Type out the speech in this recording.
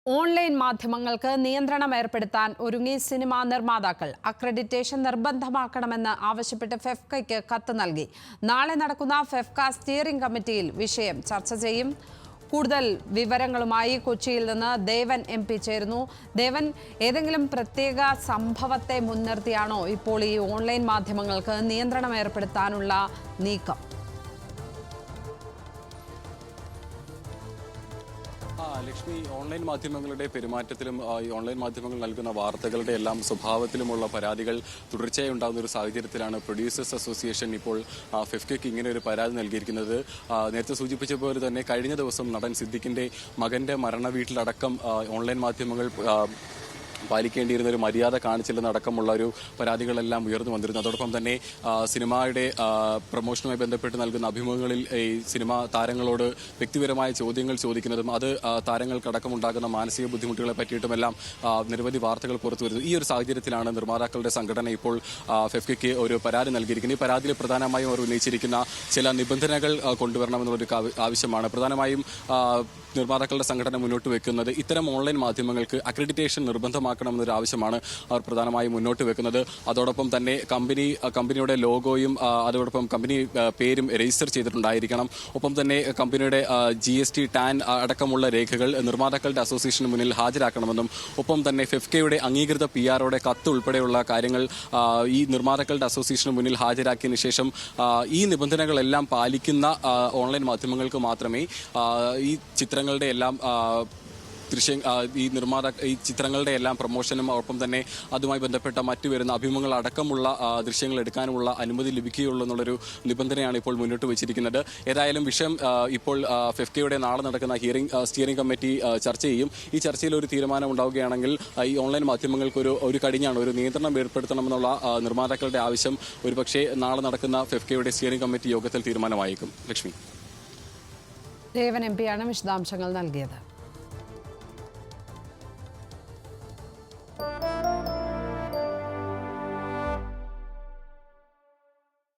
Online മാധ്യമങ്ങൾക്ക് നിയന്ത്രണം ഏർപ്പെടുത്താൻ ഒരുങ്ങി സിനിമാ നിർമ്മാതാക്കൾ. അക്രഡിറ്റേഷൻ നിർബന്ധമാക്കണമെന്ന് ആവശ്യപ്പെട്ട് ഫെഫ്കയ്ക്ക് കത്ത് നൽകി. നാളെ നടക്കുന്ന ഫെഫ്ക സ്റ്റിയറിംഗ് കമ്മിറ്റിയിൽ വിഷയം ചർച്ച ചെയ്യും. കൂടുതൽ വിവരങ്ങളുമായി കൊച്ചിയിൽ നിന്ന് ദേവൻ MP ചേരുന്നു. ദേവൻ, ഏതെങ്കിലും പ്രത്യേക സംഭവത്തെ മുൻനിർത്തിയാണോ ഇപ്പോൾ ഈ ഓൺലൈൻ മാധ്യമങ്ങൾക്ക് നിയന്ത്രണം ഏർപ്പെടുത്താനുള്ള നീക്കം? ലക്ഷ്മി, ഓൺലൈൻ മാധ്യമങ്ങളുടെ പെരുമാറ്റത്തിലും ഓൺലൈൻ മാധ്യമങ്ങൾ നൽകുന്ന വാർത്തകളുടെ എല്ലാം സ്വഭാവത്തിലുമുള്ള പരാതികൾ തുടർച്ചയായി ഉണ്ടാകുന്ന ഒരു സാഹചര്യത്തിലാണ് പ്രൊഡ്യൂസേഴ്സ് അസോസിയേഷൻ ഇപ്പോൾ ഫെഫ്കയ്ക്ക് ഇങ്ങനെ ഒരു പരാതി നൽകിയിരിക്കുന്നത്. നേരത്തെ സൂചിപ്പിച്ച പോലെ തന്നെ കഴിഞ്ഞ ദിവസം നടൻ സിദ്ദിഖിന്റെ മകന്റെ മരണ വീട്ടിലടക്കം ഓൺലൈൻ മാധ്യമങ്ങൾ പാലിക്കേണ്ടിയിരുന്ന ഒരു മര്യാദ കാണിച്ചില്ലെന്നടക്കമുള്ള ഒരു പരാതികളെല്ലാം ഉയർന്നു വന്നിരുന്നു. അതോടൊപ്പം തന്നെ സിനിമയുടെ പ്രൊമോഷനുമായി ബന്ധപ്പെട്ട് നൽകുന്ന അഭിമുഖങ്ങളിൽ ഈ സിനിമാ താരങ്ങളോട് വ്യക്തിപരമായ ചോദ്യങ്ങൾ ചോദിക്കുന്നതും അത് താരങ്ങൾക്കടക്കമുണ്ടാകുന്ന മാനസിക ബുദ്ധിമുട്ടുകളെ പറ്റിയിട്ടുമെല്ലാം നിരവധി വാർത്തകൾ പുറത്തു വരുന്നു. ഈ ഒരു സാഹചര്യത്തിലാണ് നിർമ്മാതാക്കളുടെ സംഘടന ഇപ്പോൾ ഫെഫ്കയ്ക്ക് ഒരു പരാതി നൽകിയിരിക്കുന്നത്. ഈ പരാതിയിൽ പ്രധാനമായും അവർ ഉന്നയിച്ചിരിക്കുന്ന ചില നിബന്ധനകൾ കൊണ്ടുവരണമെന്നുള്ളൊരു ആവശ്യമാണ്. പ്രധാനമായും നിർമ്മാതാക്കളുടെ സംഘടന മുന്നോട്ട് വെക്കുന്നത് ഇത്തരം ഓൺലൈൻ മാധ്യമങ്ങൾക്ക് അക്രഡിറ്റേഷൻ നിർബന്ധമാക്കണമെന്നൊരു ആവശ്യമാണ് അവർ പ്രധാനമായും മുന്നോട്ട് വെക്കുന്നത്. അതോടൊപ്പം തന്നെ കമ്പനിയുടെ ലോഗോയും അതോടൊപ്പം കമ്പനി പേരും രജിസ്റ്റർ ചെയ്തിട്ടുണ്ടായിരിക്കണം. ഒപ്പം തന്നെ കമ്പനിയുടെ GST, TAN അടക്കമുള്ള രേഖകൾ നിർമ്മാതാക്കളുടെ അസോസിയേഷന് മുന്നിൽ ഹാജരാക്കണമെന്നും ഒപ്പം തന്നെ ഫെഫ്കയുടെ അംഗീകൃത PR-യുടെ കത്ത് ഉൾപ്പെടെയുള്ള കാര്യങ്ങൾ ഈ നിർമ്മാതാക്കളുടെ അസോസിയേഷന് മുന്നിൽ ഹാജരാക്കിയതിനു ശേഷം ഈ നിബന്ധനകളെല്ലാം പാലിക്കുന്ന ഓൺലൈൻ മാധ്യമങ്ങൾക്ക് മാത്രമേ ഈ ചിത്രങ്ങളുടെ എല്ലാം ഈ ചിത്രങ്ങളുടെ എല്ലാം പ്രൊമോഷനും ഒപ്പം തന്നെ അതുമായി ബന്ധപ്പെട്ട മറ്റു വരുന്ന അഭിമുഖങ്ങൾ അടക്കമുള്ള ദൃശ്യങ്ങൾ എടുക്കാനുമുള്ള അനുമതി ലഭിക്കുകയുള്ളൂ എന്നുള്ളൊരു നിബന്ധനയാണ് ഇപ്പോൾ മുന്നോട്ട് വെച്ചിരിക്കുന്നത്. ഏതായാലും വിഷയം ഇപ്പോൾ ഫെഫ്കയുടെ നാളെ നടക്കുന്ന സ്റ്റിയറിംഗ് കമ്മിറ്റി ചർച്ച ചെയ്യും. ഈ ചർച്ചയിൽ ഒരു തീരുമാനം ഉണ്ടാവുകയാണെങ്കിൽ ഈ ഓൺലൈൻ മാധ്യമങ്ങൾക്ക് ഒരു കടിഞ്ഞാണ്, ഒരു നിയന്ത്രണം ഏർപ്പെടുത്തണമെന്നുള്ള നിർമ്മാതാക്കളുടെ ആവശ്യം ഒരുപക്ഷെ നാളെ നടക്കുന്ന ഫെഫ്കയുടെ സ്റ്റിയറിംഗ് കമ്മിറ്റി യോഗത്തിൽ തീരുമാനമായേക്കും. ലക്ഷ്മി, ദേവൻ MP ആണ് വിശദാംശങ്ങൾ നൽകിയത്.